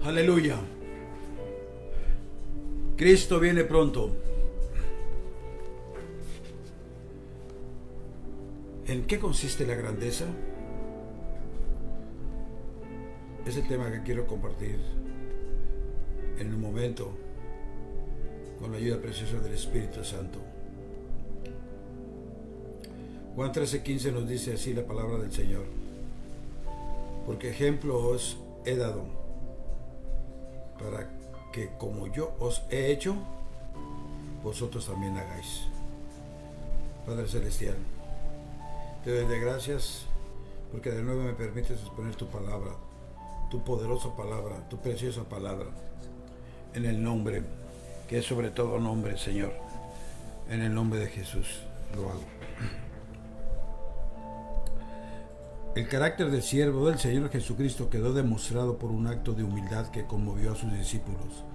Aleluya. Cristo viene pronto. ¿En qué consiste la grandeza? Es el tema que quiero compartir en un momento con la ayuda preciosa del Espíritu Santo. Juan 13:15 nos dice así la palabra del Señor: porque ejemplo os he dado, para que como yo os he hecho, vosotros también hagáis. Padre Celestial, te doy de gracias porque de nuevo me permites exponer tu palabra, tu poderosa palabra, tu preciosa palabra, en el nombre, que es sobre todo nombre, Señor. En el nombre de Jesús lo hago. El carácter del siervo del Señor Jesucristo quedó demostrado por un acto de humildad que conmovió a sus discípulos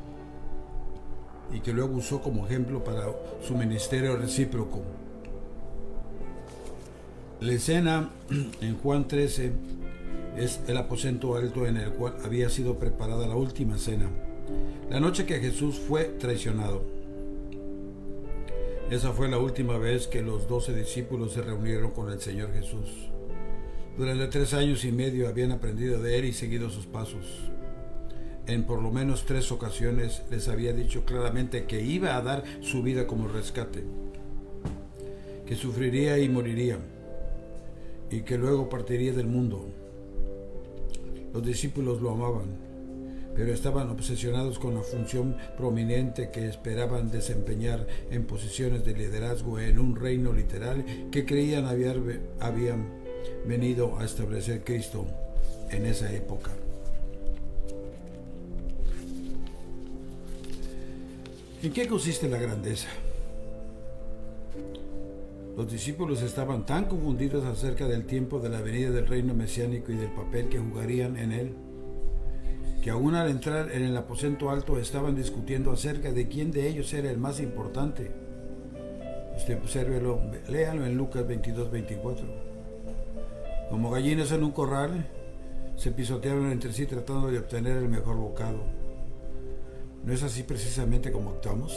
y que luego usó como ejemplo para su ministerio recíproco. La escena en Juan 13 es el aposento alto en el cual había sido preparada la última cena, la noche que Jesús fue traicionado. Esa fue la última vez que los 12 discípulos se reunieron con el Señor Jesús. Durante 3 años y medio habían aprendido de Él y seguido sus pasos. En por lo menos 3 ocasiones les había dicho claramente que iba a dar su vida como rescate, que sufriría y moriría, y que luego partiría del mundo. Los discípulos lo amaban, pero estaban obsesionados con la función prominente que esperaban desempeñar en posiciones de liderazgo en un reino literal que creían habían venido a establecer Cristo en esa época. ¿En qué consiste la grandeza? Los discípulos estaban tan confundidos acerca del tiempo de la venida del reino mesiánico y del papel que jugarían en él, que aún al entrar en el aposento alto estaban discutiendo acerca de quién de ellos era el más importante. Obsérvelo, léalo en Lucas 22:24. Como gallinas en un corral, se pisotearon entre sí tratando de obtener el mejor bocado. ¿No es así precisamente como actuamos?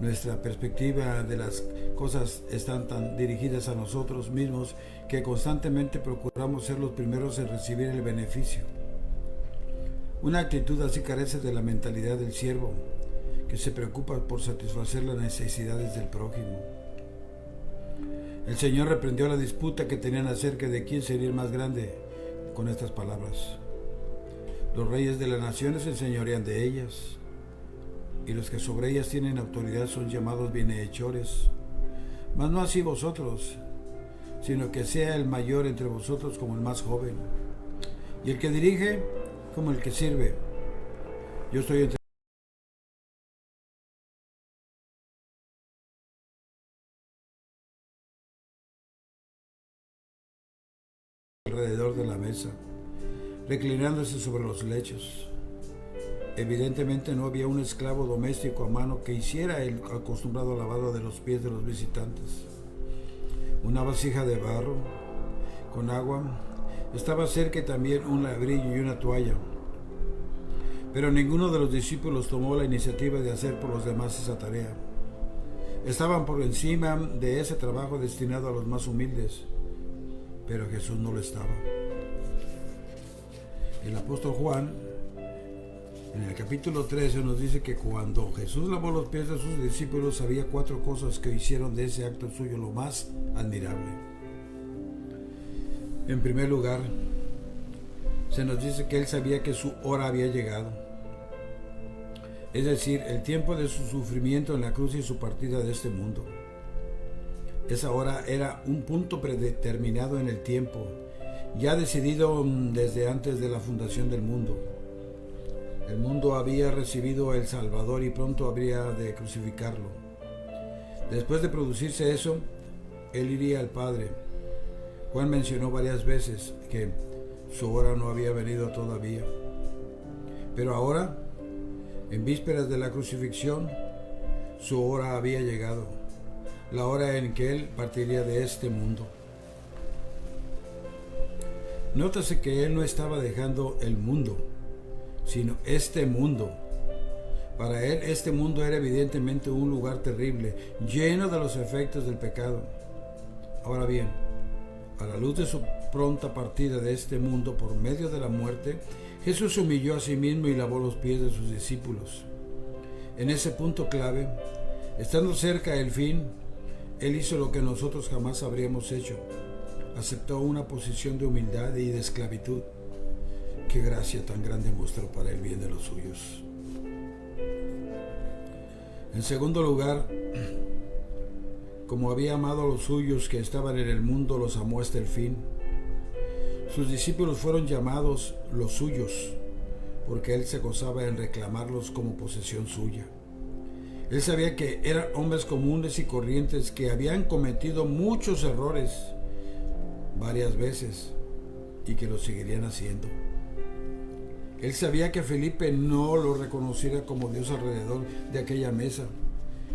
Nuestra perspectiva de las cosas están tan dirigidas a nosotros mismos que constantemente procuramos ser los primeros en recibir el beneficio. Una actitud así carece de la mentalidad del siervo, que se preocupa por satisfacer las necesidades del prójimo. El Señor reprendió la disputa que tenían acerca de quién sería el más grande con estas palabras: los reyes de las naciones se enseñorean de ellas, y los que sobre ellas tienen autoridad son llamados bienhechores. Mas no así vosotros, sino que sea el mayor entre vosotros como el más joven, y el que dirige como el que sirve. Yo estoy entre alrededor de la mesa, reclinándose sobre los lechos. Evidentemente no había un esclavo doméstico a mano que hiciera el acostumbrado lavado de los pies de los visitantes. Una vasija de barro con agua estaba cerca, y también un ladrillo y una toalla. Pero ninguno de los discípulos tomó la iniciativa de hacer por los demás esa tarea. Estaban por encima de ese trabajo destinado a los más humildes, pero Jesús no lo estaba. El apóstol Juan, en el capítulo 13, nos dice que cuando Jesús lavó los pies de sus discípulos, había 4 cosas que hicieron de ese acto suyo lo más admirable. En primer lugar, se nos dice que Él sabía que su hora había llegado, es decir, el tiempo de su sufrimiento en la cruz y su partida de este mundo. Esa hora era un punto predeterminado en el tiempo, ya decidido desde antes de la fundación del mundo. El mundo había recibido el Salvador y pronto habría de crucificarlo. Después de producirse eso, Él iría al Padre. Juan mencionó varias veces que su hora no había venido todavía. Pero ahora, en vísperas de la crucifixión, su hora había llegado, la hora en que Él partiría de este mundo. Nótase que Él no estaba dejando el mundo, sino este mundo. Para él este mundo era evidentemente un lugar terrible, lleno de los efectos del pecado. Ahora bien, a la luz de su pronta partida de este mundo por medio de la muerte, Jesús se humilló a sí mismo y lavó los pies de sus discípulos. En ese punto clave, estando cerca del fin, Él hizo lo que nosotros jamás habríamos hecho. Aceptó una posición de humildad y de esclavitud. Qué gracia tan grande mostró para el bien de los suyos. En segundo lugar, como había amado a los suyos que estaban en el mundo, los amó hasta el fin. Sus discípulos fueron llamados los suyos, porque Él se gozaba en reclamarlos como posesión suya. Él sabía que eran hombres comunes y corrientes que habían cometido muchos errores varias veces y que lo seguirían haciendo. Él sabía que Felipe no lo reconociera como Dios alrededor de aquella mesa,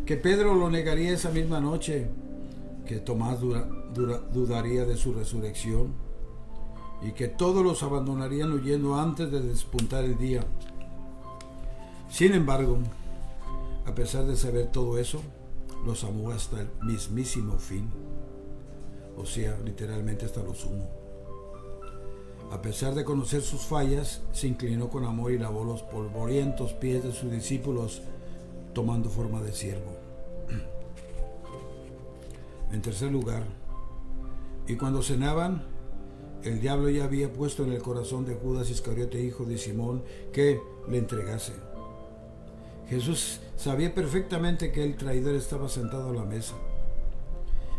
que Pedro lo negaría esa misma noche, que Tomás dudaría de su resurrección y que todos los abandonarían huyendo antes de despuntar el día. Sin embargo, a pesar de saber todo eso, los amó hasta el mismísimo fin, o sea, literalmente hasta lo sumo. A pesar de conocer sus fallas, se inclinó con amor y lavó los polvorientos pies de sus discípulos, tomando forma de siervo. En tercer lugar, y cuando cenaban, el diablo ya había puesto en el corazón de Judas Iscariote, hijo de Simón, que le entregase. Jesús sabía perfectamente que el traidor estaba sentado a la mesa.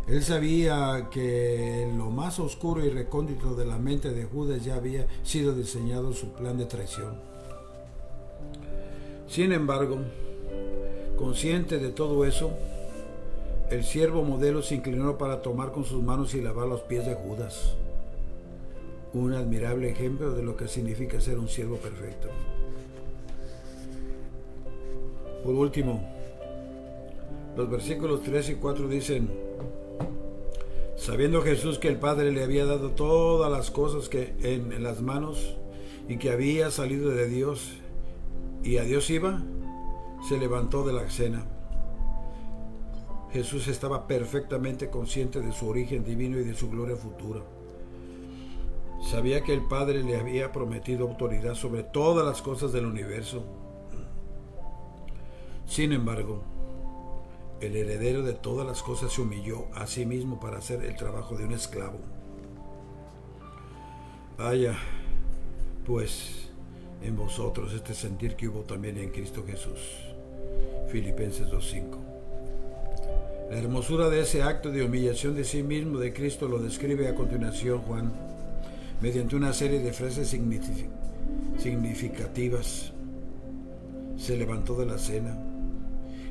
Él sabía que en lo más oscuro y recóndito de la mente de Judas ya había sido diseñado su plan de traición. Sin embargo, consciente de todo eso, el siervo modelo se inclinó para tomar con sus manos y lavar los pies de Judas. Un admirable ejemplo de lo que significa ser un siervo perfecto. Por último, los versículos 3 y 4 dicen: sabiendo Jesús que el Padre le había dado todas las cosas que en las manos y que había salido de Dios y a Dios iba, se levantó de la cena. Jesús estaba perfectamente consciente de su origen divino y de su gloria futura. Sabía que el Padre le había prometido autoridad sobre todas las cosas del universo. Sin embargo, el heredero de todas las cosas se humilló a sí mismo para hacer el trabajo de un esclavo. Haya, pues, en vosotros este sentir que hubo también en Cristo Jesús. Filipenses 2:5. La hermosura de ese acto de humillación de sí mismo de Cristo lo describe a continuación Juan, mediante una serie de frases significativas. Se levantó de la cena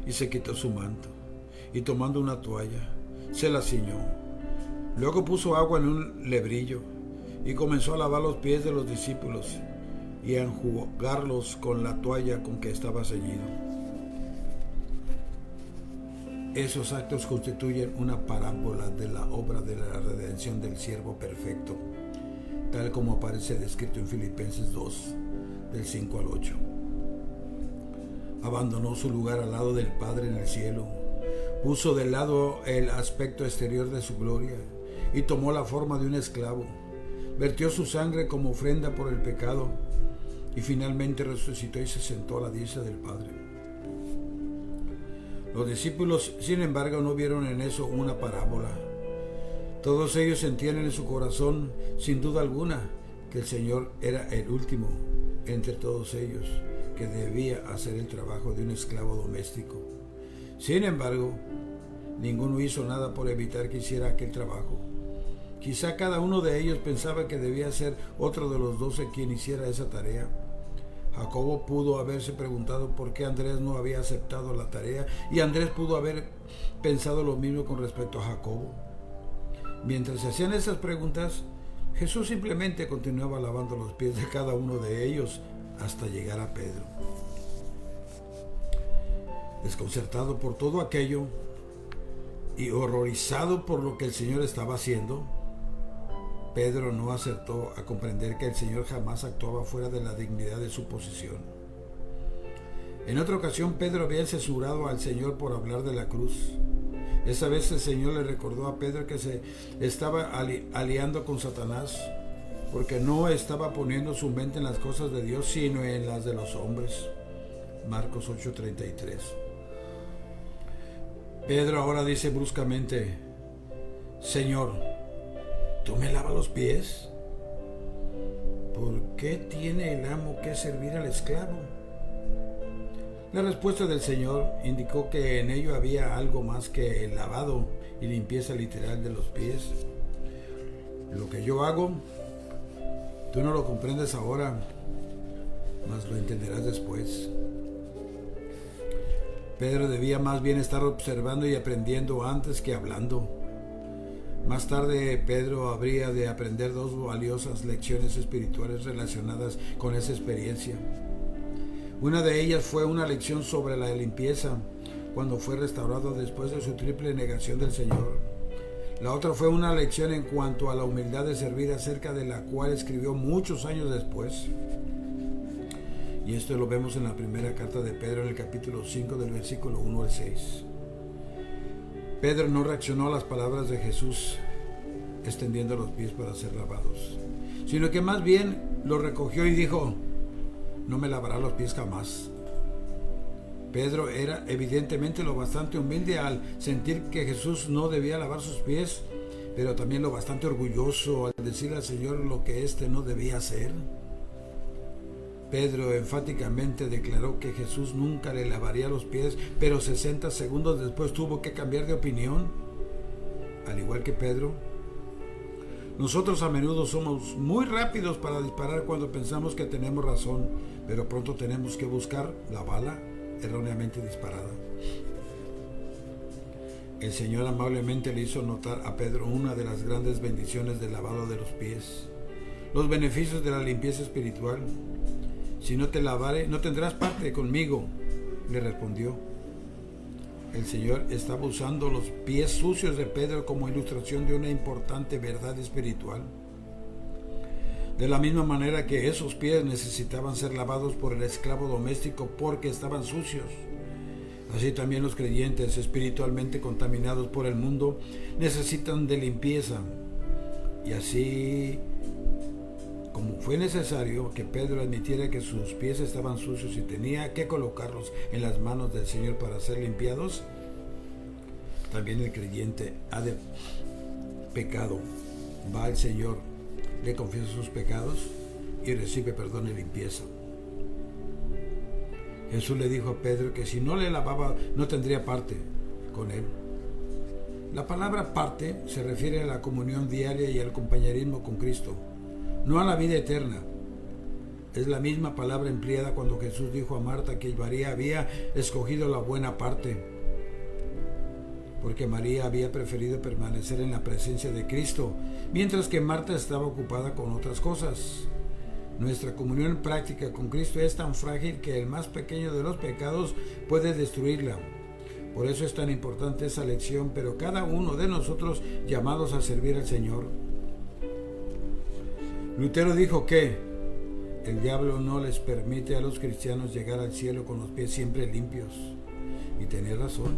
y se quitó su manto, y tomando una toalla, se la ciñó. Luego puso agua en un lebrillo y comenzó a lavar los pies de los discípulos y a enjugarlos con la toalla con que estaba ceñido. Esos actos constituyen una parábola de la obra de la redención del siervo perfecto, tal como aparece descrito en Filipenses 2, del 5 al 8. Abandonó su lugar al lado del Padre en el cielo, puso de lado el aspecto exterior de su gloria y tomó la forma de un esclavo, vertió su sangre como ofrenda por el pecado y finalmente resucitó y se sentó a la diestra del Padre. Los discípulos, sin embargo, no vieron en eso una parábola. Todos ellos sentían en su corazón, sin duda alguna, que el Señor era el último entre todos ellos, que debía hacer el trabajo de un esclavo doméstico. Sin embargo, ninguno hizo nada por evitar que hiciera aquel trabajo. Quizá cada uno de ellos pensaba que debía ser otro de los 12 quien hiciera esa tarea. Jacobo pudo haberse preguntado por qué Andrés no había aceptado la tarea, y Andrés pudo haber pensado lo mismo con respecto a Jacobo. Mientras se hacían esas preguntas, Jesús simplemente continuaba lavando los pies de cada uno de ellos hasta llegar a Pedro. Desconcertado por todo aquello y horrorizado por lo que el Señor estaba haciendo, Pedro no acertó a comprender que el Señor jamás actuaba fuera de la dignidad de su posición. En otra ocasión, Pedro había censurado al Señor por hablar de la cruz. Esa vez el Señor le recordó a Pedro que se estaba aliando con Satanás, porque no estaba poniendo su mente en las cosas de Dios, sino en las de los hombres. Marcos 8:33. Pedro ahora dice bruscamente: Señor, ¿tú me lavas los pies? ¿Por qué tiene el amo que servir al esclavo? La respuesta del Señor indicó que en ello había algo más que el lavado y limpieza literal de los pies. Lo que yo hago, tú no lo comprendes ahora, mas lo entenderás después. Pedro debía más bien estar observando y aprendiendo antes que hablando. Más tarde, Pedro habría de aprender dos valiosas lecciones espirituales relacionadas con esa experiencia. Una de ellas fue una lección sobre la limpieza, cuando fue restaurado después de su triple negación del Señor. La otra fue una lección en cuanto a la humildad de servir, acerca de la cual escribió muchos años después. Y esto lo vemos en la primera carta de Pedro, en el capítulo 5, del versículo 1 al 6. Pedro no reaccionó a las palabras de Jesús extendiendo los pies para ser lavados, sino que más bien lo recogió y dijo: no me lavará los pies jamás. Pedro era evidentemente lo bastante humilde al sentir que Jesús no debía lavar sus pies, pero también lo bastante orgulloso al decirle al Señor lo que éste no debía hacer. Pedro enfáticamente declaró que Jesús nunca le lavaría los pies, pero 60 segundos después tuvo que cambiar de opinión. Al igual que Pedro, nosotros a menudo somos muy rápidos para disparar cuando pensamos que tenemos razón, pero pronto tenemos que buscar la bala erróneamente disparada. El Señor amablemente le hizo notar a Pedro una de las grandes bendiciones del lavado de los pies, los beneficios de la limpieza espiritual. Si no te lavare, no tendrás parte conmigo, le respondió. El Señor estaba usando los pies sucios de Pedro como ilustración de una importante verdad espiritual. De la misma manera que esos pies necesitaban ser lavados por el esclavo doméstico porque estaban sucios, así también los creyentes espiritualmente contaminados por el mundo necesitan de limpieza. Y así como fue necesario que Pedro admitiera que sus pies estaban sucios y tenía que colocarlos en las manos del Señor para ser limpiados, también el creyente ha de pecado, va al Señor, le confiesa sus pecados y recibe perdón y limpieza. Jesús le dijo a Pedro que si no le lavaba no tendría parte con él. La palabra parte se refiere a la comunión diaria y al compañerismo con Cristo, no a la vida eterna. Es la misma palabra empleada cuando Jesús dijo a Marta que María había escogido la buena parte, porque María había preferido permanecer en la presencia de Cristo, mientras que Marta estaba ocupada con otras cosas. Nuestra comunión práctica con Cristo es tan frágil que el más pequeño de los pecados puede destruirla. Por eso es tan importante esa lección, pero cada uno de nosotros llamados a servir al Señor. Lutero dijo que el diablo no les permite a los cristianos llegar al cielo con los pies siempre limpios, y tenía razón.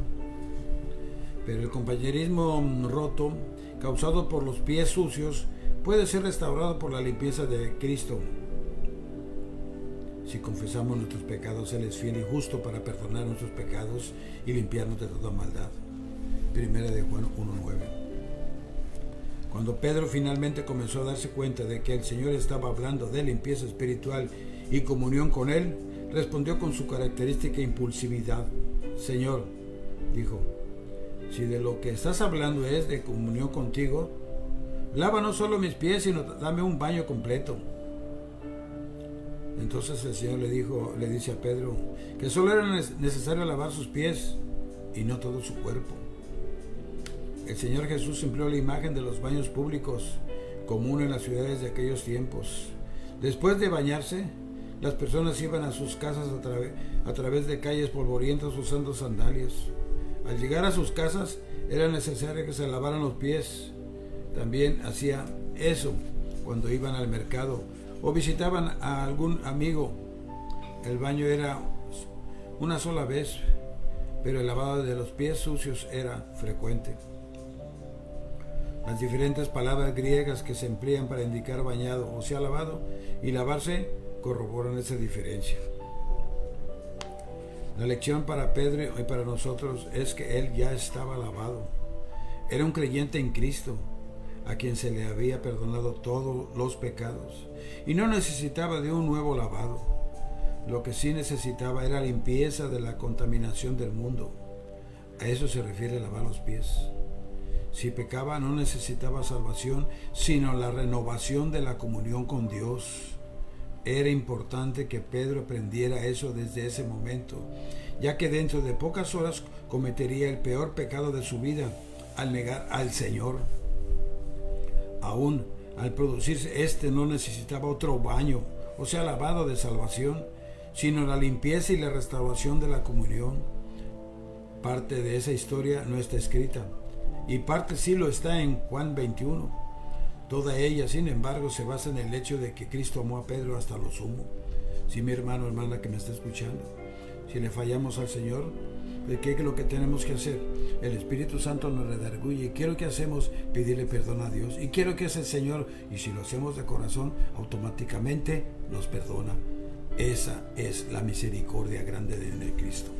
Pero el compañerismo roto, causado por los pies sucios, puede ser restaurado por la limpieza de Cristo. Si confesamos nuestros pecados, Él es fiel y justo para perdonar nuestros pecados y limpiarnos de toda maldad. Primera de Juan 1:9. Cuando Pedro finalmente comenzó a darse cuenta de que el Señor estaba hablando de limpieza espiritual y comunión con Él, respondió con su característica impulsividad. Señor, dijo, si de lo que estás hablando es de comunión contigo, lava no solo mis pies, sino dame un baño completo. Entonces el Señor le dice a Pedro que solo era necesario lavar sus pies y no todo su cuerpo. El Señor Jesús empleó la imagen de los baños públicos común en las ciudades de aquellos tiempos. Después de bañarse, las personas iban a sus casas a través de calles polvorientas usando sandalias. Al llegar a sus casas era necesario que se lavaran los pies. También hacía eso cuando iban al mercado o visitaban a algún amigo. El baño era una sola vez, pero el lavado de los pies sucios era frecuente. Las diferentes palabras griegas que se emplean para indicar bañado, o sea, lavado, y lavarse corroboran esa diferencia. La lección para Pedro y para nosotros es que él ya estaba lavado. Era un creyente en Cristo, a quien se le había perdonado todos los pecados, y no necesitaba de un nuevo lavado. Lo que sí necesitaba era limpieza de la contaminación del mundo. A eso se refiere lavar los pies. Si pecaba, no necesitaba salvación, sino la renovación de la comunión con Dios. Era importante que Pedro aprendiera eso desde ese momento, ya que dentro de pocas horas cometería el peor pecado de su vida al negar al Señor. Aún al producirse no necesitaba otro baño, o sea, lavado de salvación, sino la limpieza y la restauración de la comunión. Parte de esa historia no está escrita, y parte sí lo está en Juan 21. Toda ella, sin embargo, se basa en el hecho de que Cristo amó a Pedro hasta lo sumo. Si mi hermano o hermana que me está escuchando, si le fallamos al Señor, ¿qué es lo que tenemos que hacer? El Espíritu Santo nos redarguye. ¿Y qué es lo que hacemos? Pedirle perdón a Dios. ¿Y qué es lo que hace el Señor? Y si lo hacemos de corazón, automáticamente nos perdona. Esa es la misericordia grande de Cristo.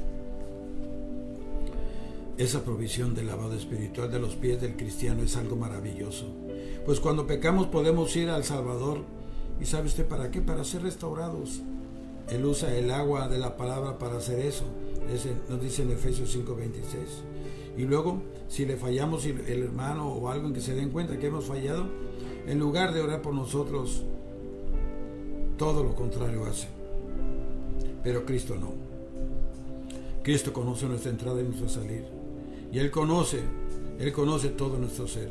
Esa provisión del lavado espiritual de los pies del cristiano es algo maravilloso. Pues cuando pecamos podemos ir al Salvador. ¿Y sabe usted para qué? Para ser restaurados. Él usa el agua de la palabra para hacer eso. Nos dice en Efesios 5:26. Y luego, si le fallamos, si el hermano o alguien que se den cuenta que hemos fallado, en lugar de orar por nosotros, todo lo contrario hace. Pero Cristo no. Cristo conoce nuestra entrada y nuestra salir. Y Él conoce todo nuestro ser.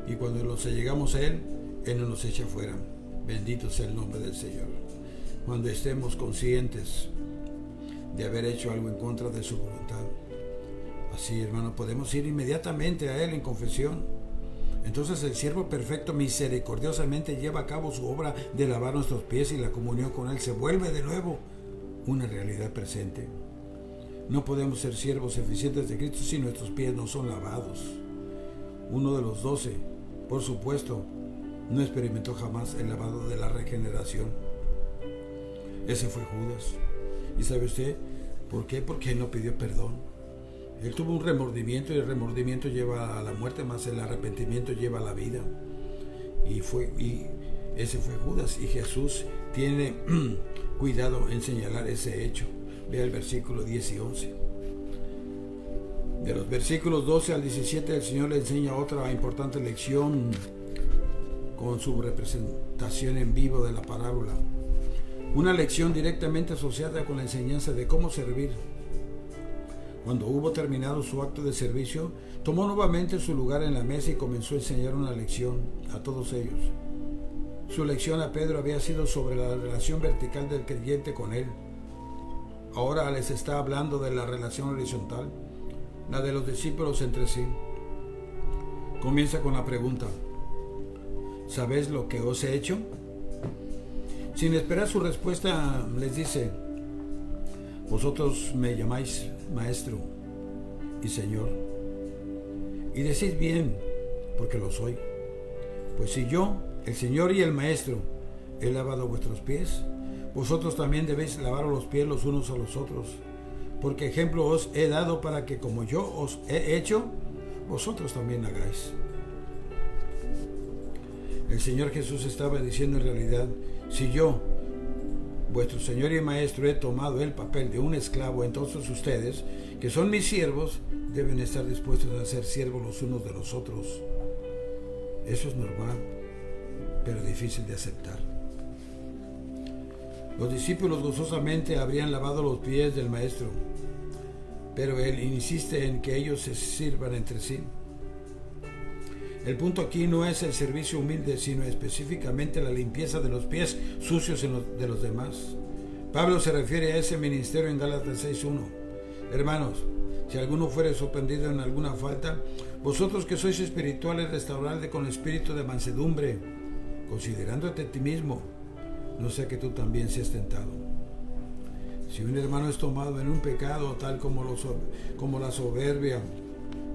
Y cuando nos llegamos a Él no nos echa fuera. Bendito sea el nombre del Señor. Cuando estemos conscientes de haber hecho algo en contra de su voluntad. Así, hermano, podemos ir inmediatamente a Él en confesión. Entonces el siervo perfecto misericordiosamente lleva a cabo su obra de lavar nuestros pies y la comunión con Él se vuelve de nuevo una realidad presente. No podemos ser siervos eficientes de Cristo si nuestros pies no son lavados. Uno de los 12, por supuesto, no experimentó jamás el lavado de la regeneración. Ese fue Judas. ¿Y sabe usted por qué? Porque él no pidió perdón. Él tuvo un remordimiento y el remordimiento lleva a la muerte, más el arrepentimiento lleva a la vida. Y ese fue Judas. Y Jesús tiene cuidado en señalar ese hecho. Vea el versículo 10 y 11. De los versículos 12 al 17 el Señor le enseña otra importante lección con su representación en vivo de la parábola. Una lección directamente asociada con la enseñanza de cómo servir. Cuando hubo terminado su acto de servicio, tomó nuevamente su lugar en la mesa y comenzó a enseñar una lección a todos ellos. Su lección a Pedro había sido sobre la relación vertical del creyente con Él. Ahora les está hablando de la relación horizontal, la de los discípulos entre sí. Comienza con la pregunta: ¿sabéis lo que os he hecho? Sin esperar su respuesta, les dice: vosotros me llamáis Maestro y Señor, y decís bien, porque lo soy. Pues si yo, el Señor y el Maestro, he lavado vuestros pies, vosotros también debéis lavar los pies los unos a los otros, porque ejemplo os he dado para que como yo os he hecho, vosotros también hagáis. El Señor Jesús estaba diciendo en realidad: si yo, vuestro Señor y Maestro, he tomado el papel de un esclavo, entonces ustedes, que son mis siervos, deben estar dispuestos a ser siervos los unos de los otros. Eso es normal, pero difícil de aceptar. Los discípulos gozosamente habrían lavado los pies del Maestro, pero Él insiste en que ellos se sirvan entre sí. El punto aquí no es el servicio humilde, sino específicamente la limpieza de los pies sucios de los demás. Pablo se refiere a ese ministerio en Gálatas 6:1. Hermanos, si alguno fuere sorprendido en alguna falta, vosotros que sois espirituales, restauradle con espíritu de mansedumbre, considerándote a ti mismo, no sea que tú también seas tentado. Si un hermano es tomado en un pecado tal como la soberbia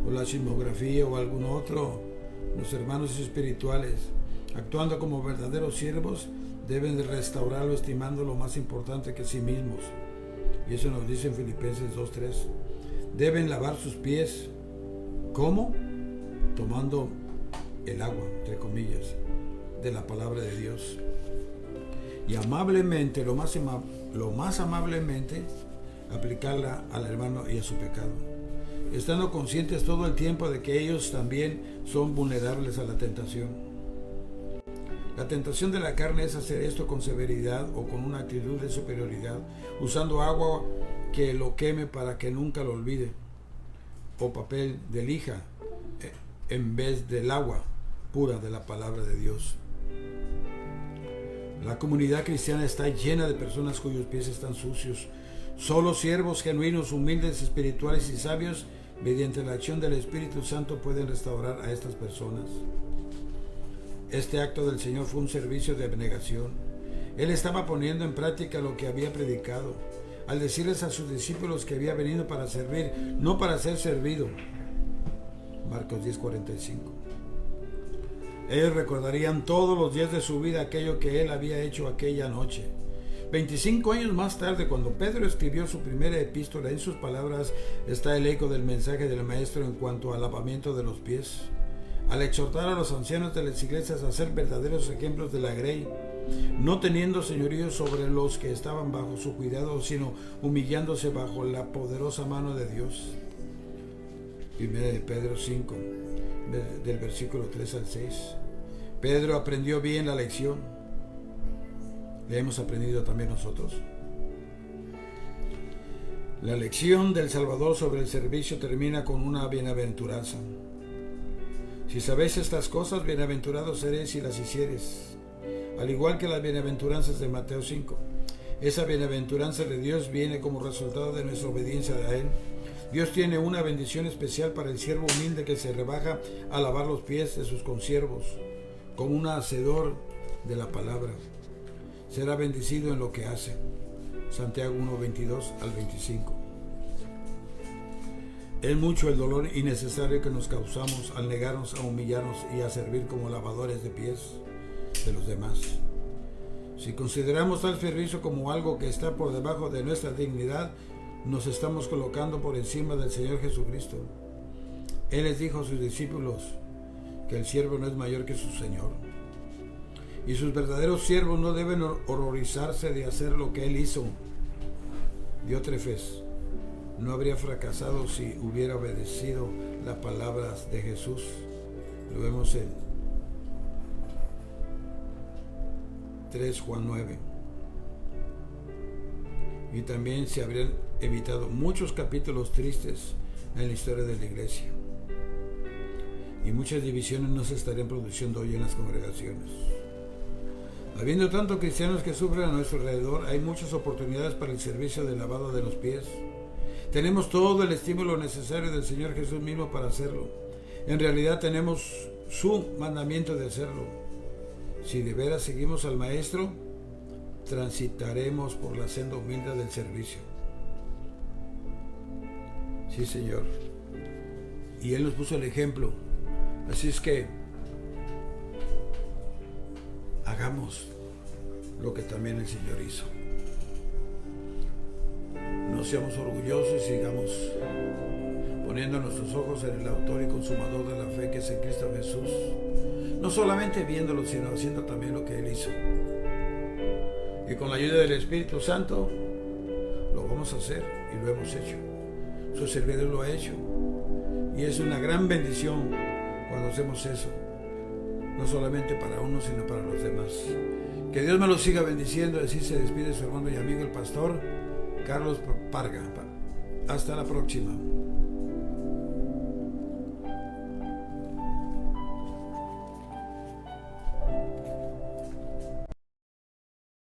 o la chismografía o algún otro, los hermanos espirituales, actuando como verdaderos siervos, deben de restaurarlo estimándolo más importante que sí mismos. Y eso nos dice en Filipenses 2:3. Deben lavar sus pies. ¿Cómo? Tomando el agua, entre comillas, de la palabra de Dios. Y amablemente, lo más amablemente, aplicarla al hermano y a su pecado, estando conscientes todo el tiempo de que ellos también son vulnerables a la tentación. La tentación de la carne es hacer esto con severidad o con una actitud de superioridad, usando agua que lo queme para que nunca lo olvide, o papel de lija en vez del agua pura de la palabra de Dios. La comunidad cristiana está llena de personas cuyos pies están sucios. Solo siervos genuinos, humildes, espirituales y sabios, mediante la acción del Espíritu Santo, pueden restaurar a estas personas. Este acto del Señor fue un servicio de abnegación. Él estaba poniendo en práctica lo que había predicado, al decirles a sus discípulos que había venido para servir, no para ser servido. Marcos 10:45. Ellos recordarían todos los días de su vida aquello que Él había hecho aquella noche. 25 años más tarde, cuando Pedro escribió su primera epístola, en sus palabras está el eco del mensaje del Maestro en cuanto al lavamiento de los pies. Al exhortar a los ancianos de las iglesias a ser verdaderos ejemplos de la grey, no teniendo señorío sobre los que estaban bajo su cuidado, sino humillándose bajo la poderosa mano de Dios. 1 de Pedro 5, del versículo 3 al 6. Pedro aprendió bien la lección. ¿La hemos aprendido también nosotros? La lección del Salvador sobre el servicio termina con una bienaventuranza. Si sabéis estas cosas, bienaventurados seréis si las hiciereis, al igual que las bienaventuranzas de Mateo 5. Esa bienaventuranza de Dios viene como resultado de nuestra obediencia a Él. Dios tiene una bendición especial para el siervo humilde que se rebaja a lavar los pies de sus consiervos, como un hacedor de la palabra. Será bendecido en lo que hace. Santiago 1:22 al 25. Es mucho el dolor innecesario que nos causamos al negarnos a humillarnos y a servir como lavadores de pies de los demás. Si consideramos tal servicio como algo que está por debajo de nuestra dignidad, nos estamos colocando por encima del Señor Jesucristo. Él les dijo a sus discípulos que el siervo no es mayor que su Señor. Y sus verdaderos siervos no deben horrorizarse de hacer lo que Él hizo. Diótrefes no habría fracasado si hubiera obedecido las palabras de Jesús. Lo vemos en 3 Juan 9. Y también se habrían evitado muchos capítulos tristes en la historia de la iglesia. Y muchas divisiones no se estarían produciendo hoy en las congregaciones. Habiendo tantos cristianos que sufren a nuestro alrededor, hay muchas oportunidades para el servicio de lavado de los pies. Tenemos todo el estímulo necesario del Señor Jesús mismo para hacerlo. En realidad tenemos su mandamiento de hacerlo. Si de veras seguimos al Maestro, transitaremos por la senda humilde del servicio. Sí, Señor. Y Él nos puso el ejemplo. Así es que hagamos lo que también el Señor hizo. No seamos orgullosos y sigamos poniendo nuestros ojos en el autor y consumador de la fe, que es en Cristo Jesús. No solamente viéndolo, sino haciendo también lo que Él hizo. Y con la ayuda del Espíritu Santo lo vamos a hacer, y lo hemos hecho. Su servidor lo ha hecho. Y es una gran bendición cuando hacemos eso. No solamente para uno, sino para los demás. Que Dios me los siga bendiciendo. Así se despide su hermano y amigo el pastor Carlos Parga. Hasta la próxima.